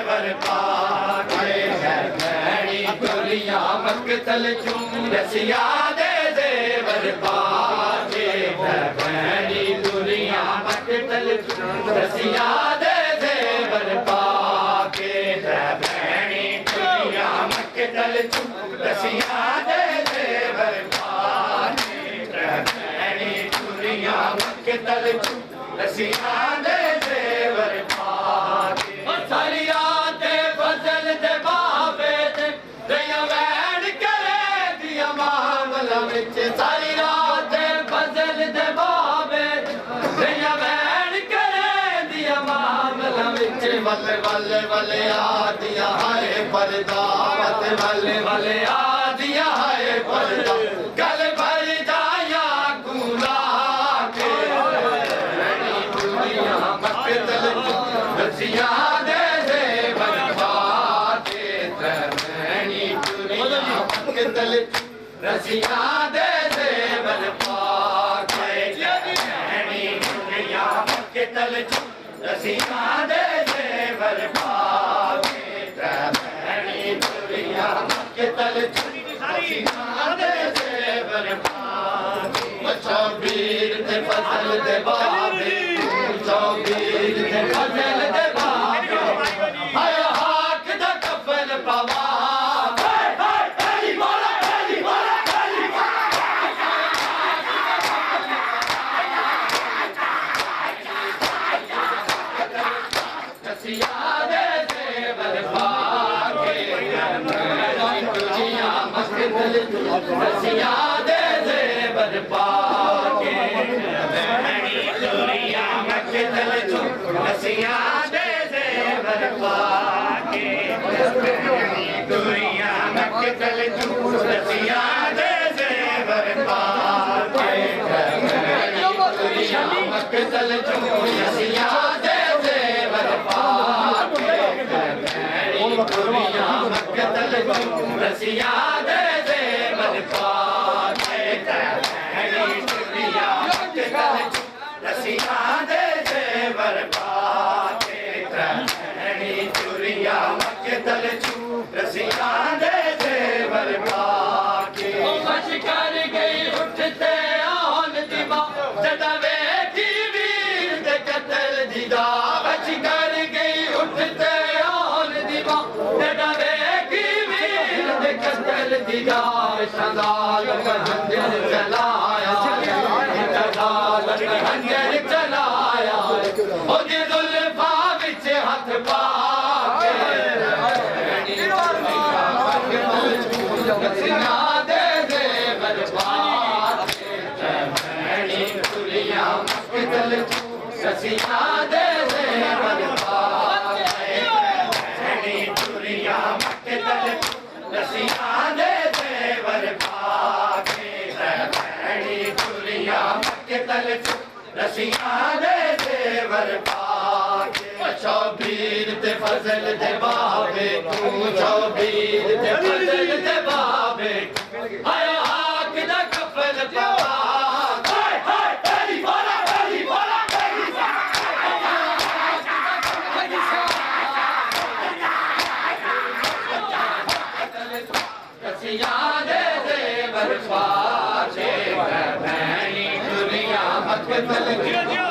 जेवर पाके भैणी दुनिया मकतल चूं रसिया दे जेवर पाके भैणी दुनिया मकतल चूं रसिया दे जेवर पाके भैणी दुनिया मकतल चूं रसिया दे जेवर पाके भैणी दुनिया मकतल चूं रसिया दे जेवर पाके सारी रात फजल दे बाबे ते दया वैन करे दिया मामला विच सारी रात फजल दे बाबे ते दया वैन करे दिया मामला विच वल्ले वल्ले वल्ले आ दिया हाय पर्दा वल्ले वल्ले आ दिया हाय पर्दा गल भर जाया गुला के दुनिया मकतल रसिया दे जेवर पाके भैणी दुनिया मकतल रसिया दे जेवर पाके भैणी दुनिया मकतल रसिया दे जेवर पाके भैणी दुनिया मकतल रसिया दे जेवर पाके चौबीर ते फजल दे बाबे चौबीर ते फजल दे बाबे हाय हाक दा कफन पावा रसिया दे जेवर पाके दुनिया मकतल रसिया दे जेवर पाके भैणी दुनिया मकतल रसिया दे जेवर पाके भैणी दुनिया मकतल रसिया दे जेवर पाके भैणी दुनिया मकतल रसिया दे जेवर पाके भैणी दुनिया मकतल रसिया दे जेवर पाके भैणी दुनिया मकतल रसिया दे जेवर पाके भैणी दुनिया मकतल रसिया दे जेवर पाके बच कर गई उठते आन दिवा जदा वेखी वीर दे कतल दीदा बच कर गई उठते आन दिवा जदा वेखी वीर दे कतल दीदा शंगाल हंजर चलाया शंगाल हंजर चलाया ओदे जुल्फा विच हथ पाके रसिया दे जेवर पाके भैणी दुनिया मकतल रसिया दे जेवर पाके भैणी दुनिया मकतल रसिया दे जेवर पाके भैणी दुनिया मकतल रसिया दे जेवर पाके चौबीर ते फजल दे बाबे तू चौबीर ते फजल दे बाबे हाय हाक दा कफन पावा हाय हाय तेरी बोला रसिया दे जेवर पाके भैणी दुनिया मकतल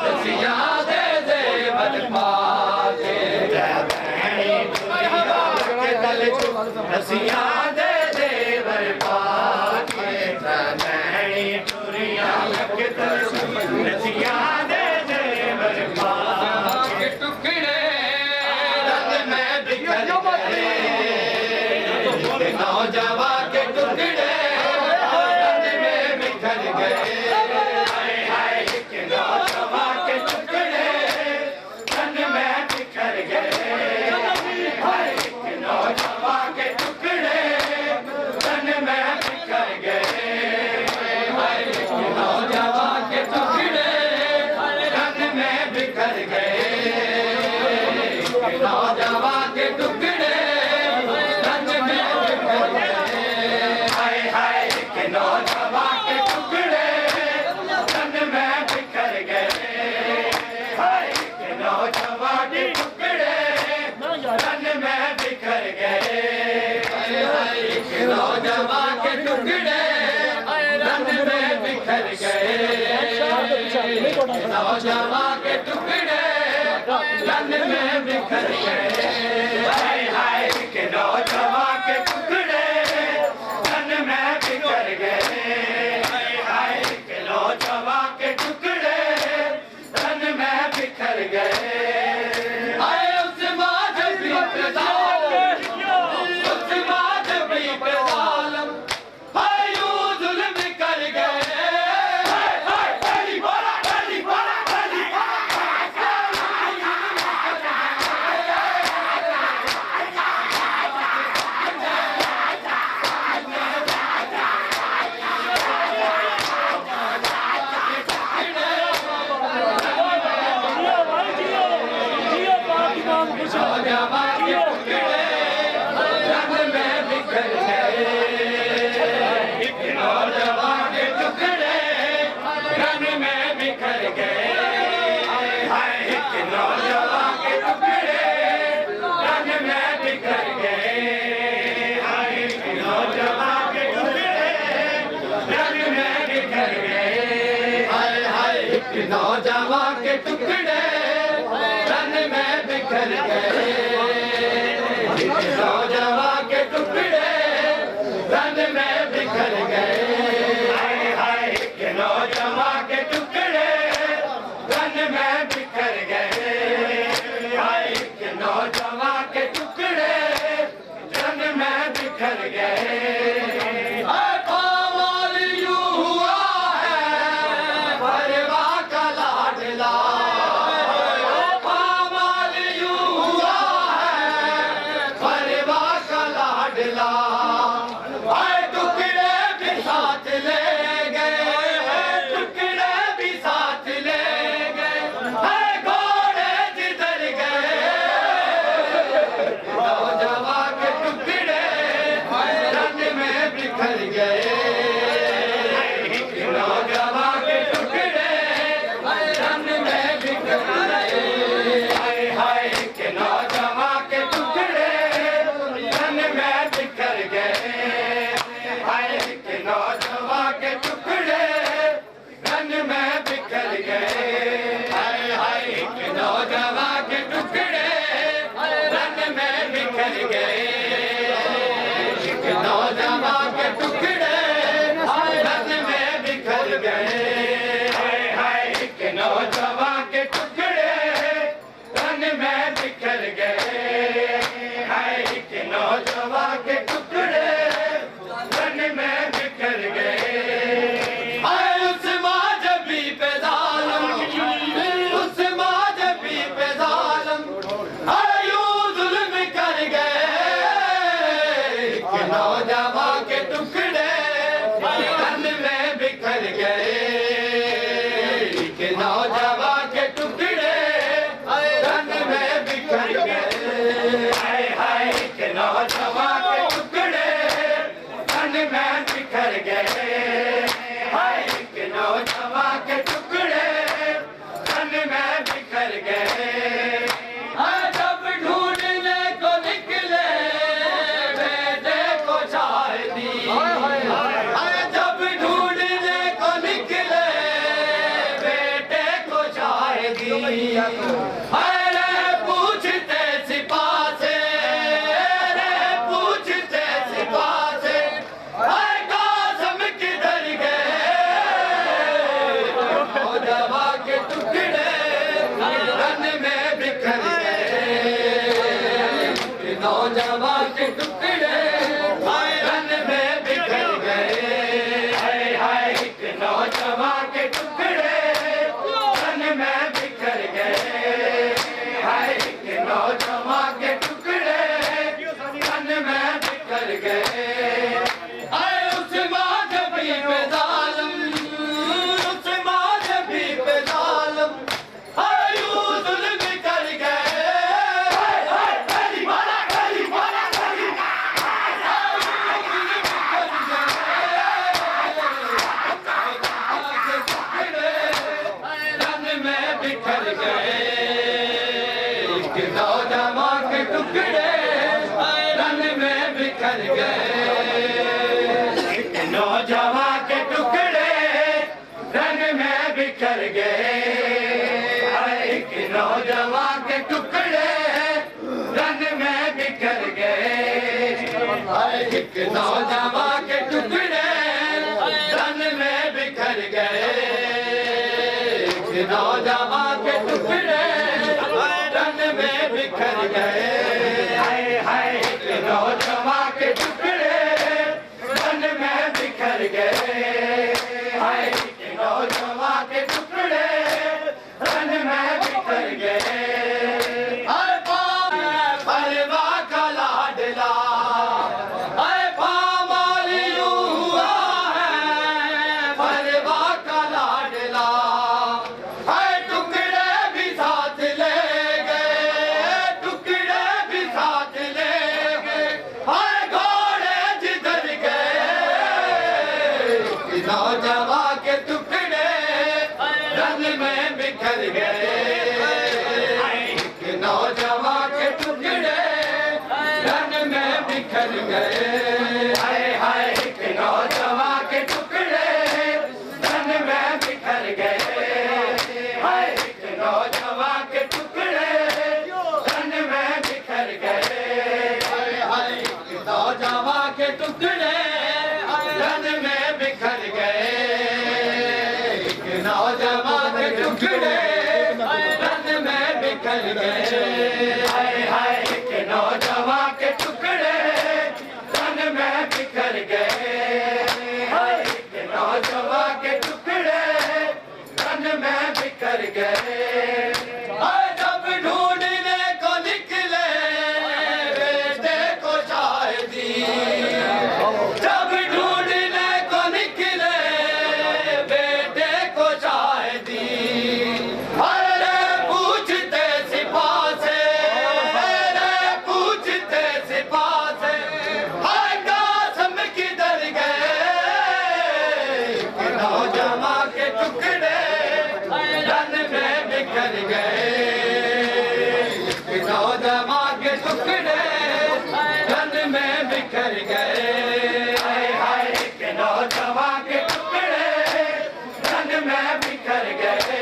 रसिया दे जेवर पाके भैणी दुनिया मकतल रसिया दे जेवर पाके भैणी दुनिया मकतल रसिया दे जेवर पाके टुकड़े रंग में बिखर गए नौजवान के टुकड़े रंग में बिखर गए हाय हाय एक नौजवान के टुकड़े रंग में बिखर गए हाय एक नौजवान के टुकड़े टुकड़े रन में बिखर गए नौजवान के टुकड़े रन में बिखर गए हाय हाय के नौजवान के टुकड़े रन में बिखर गए हाय हाय के नौजवान के टुकड़े रन में बिखर गए आए उस माधवी पे जालिम हाय यूं जुल्म कर गए हाय हाय गली बोला नौजवान के टुकड़े रन में बिखर गए नौजवान के टुकड़े रन में बिखर गए हाय हाय के नौजवान के टुकड़े रन में बिखर गए हाय के नौजवान के टुकड़े रन में बिखर गए नौजवान के टुकड़े रन में बिखर गए नौजवान के टुकड़े रन में बिखर गए हाय हाय के नौजवान के टुकड़े रन में बिखर गए हाय के नौजवान के टुकड़े रन में बिखर गए जब ढूंढने को निकले जब ढूंढने को निकले बेटे को चाय दी अरे पूछते सिपा से कासम किधर गए नौजवान के टुकड़े रन में बिखर गए नौजवान के टुकड़े रन में बिखर गए हाय हाय नौजवान के टुकड़े रन में बिखर गए हाय नौजवान के टुकड़े रन में बिखर गए उस माधवी पे जालिम यूं जुल्म कर गए नौजवान के टुकड़े रन में बिखर गए एक नौजवान के टुकड़े तन में बिखर गए, एक नौजवान के टुकड़े तन में बिखर गए। हाय हाय एक नौजवान के टुकड़े तन में बिखर गए, हाय एक नौजवान के टुकड़े तन में बिखर गए। नौजवान के टुकड़े रन में बिखर गए, एक नौजवान के टुकड़े रन में बिखर गए। हाय हाय एक नौजवान के टुकड़े रन में बिखर गए, हाय एक नौजवान के टुकड़े रन में बिखर गए। हाय एक नौजवान के टुकड़े रन में बिखर गए, एक नौजवान के टुकड़े रन में बिखर गए। हाय हाय एक नौजवान के टुकड़े रन में बिखर गए, हाय एक नौजवान के टुकड़े रन में बिखर गए। जब ढूंढने को निकले बेटे को शायदी, जब ढूंढने को निकले बेटे को शायदी, अरे पूछते सिपा से, अरे पूछते सिपा से, हाय कासम किधर गए। नौजवान के टुकड़े रन में बिखर गए, नौजवान के टुकड़े रन में बिखर गए। हाय हाय एक नौजवान के टुकड़े रन में बिखर गए,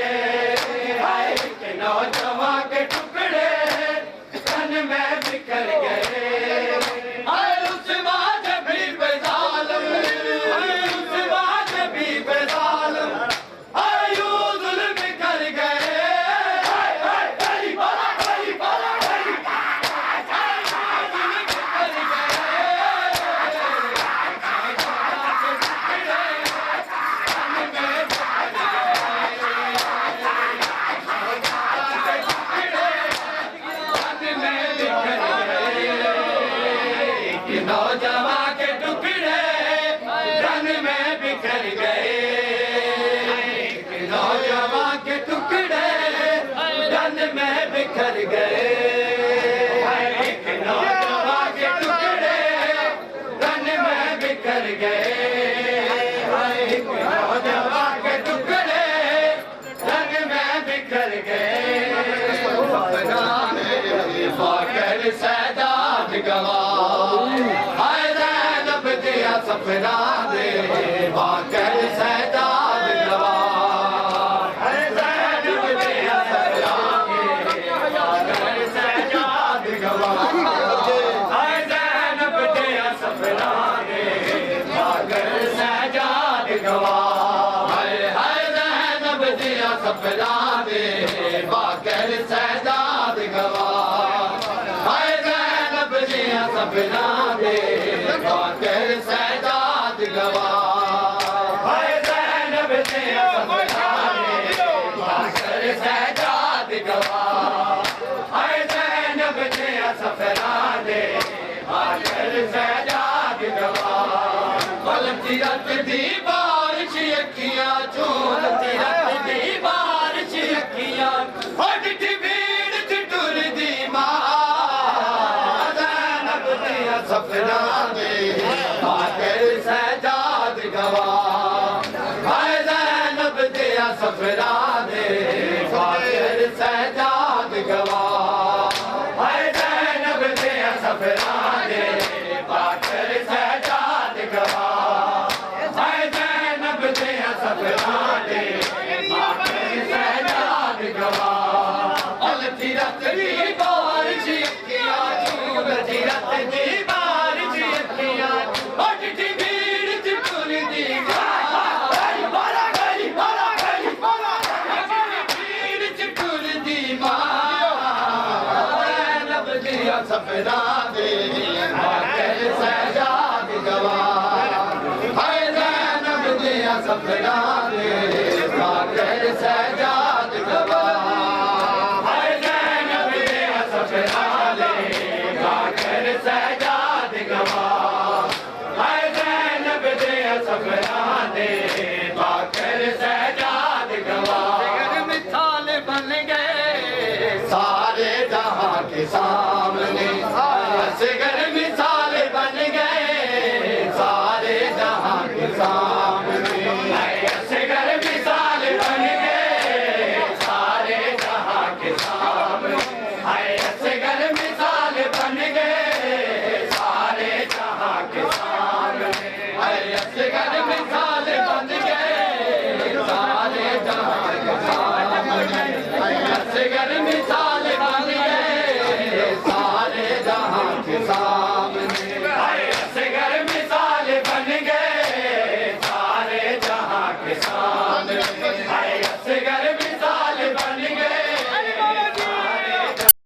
हाय एक नौजवान के टुकड़े रन में बिखर गए। हाय उस्मान भी बेजालम, उस बात भी बेजालम, हाय यूं जुल्म कर गए। हाय हाय गली बाला गली बाला गली जुल्म कर गए। नौजवान के टुकड़े रन में बिखर गए, नौजवान के टुकड़े रन में बिखर गए। एक नौजवान के टुकड़े रन में बिखर गए, एक नौजवान के टुकड़े रन में बिखर गए। फाकर सैदाद गवा, हाय ज़ैनब दिया सफरा दे, फाकर सैदाद गवा, हाय ज़ैनब दिया सफरा दे, फाकर सैदाद गवा, हाय ज़ैनब दिया सफरा दे, फाकर सैदाद गवा, हाय ज़ैनब दिया सफरा दे, फाकर सैदाद गवा, हाय ज़ैनब दिया सफरा दे, फाकर सैदाद गवा, हाय ज़ैनब दिया सफरा दे, फाकर सैदाद गवा, हाय ज़ैनब दिया सफरा दे, फाकर सैदाद गवा। पलती रात दी बारिश अखियां झूलती रात दी बारिश अखियां, हटती भीड़ च टुरदी मां, ज़ैनब दिया सफरा दे, फाकर सैदाद गवा, हाय ज़ैनब दिया सफरा दे, फाकर सैदाद गवा, हाय ज़ैनब दिया सफरा दे, फाकर सैदाद गवा, हाय ज़ैनब दिया सफरा दे, फाकर सैदाद गवा। अलती रात दी बारिश अखियां झूलती रात दी बारिश अखियां दे आकर सजाद गवाह हाय ज़ैनब दिया सफरा दे आकर सजाद गवाह हाय ज़ैनब दिया सफरा दे आकर सजाद गवाह हाय ज़ैनब दिया सफरा दे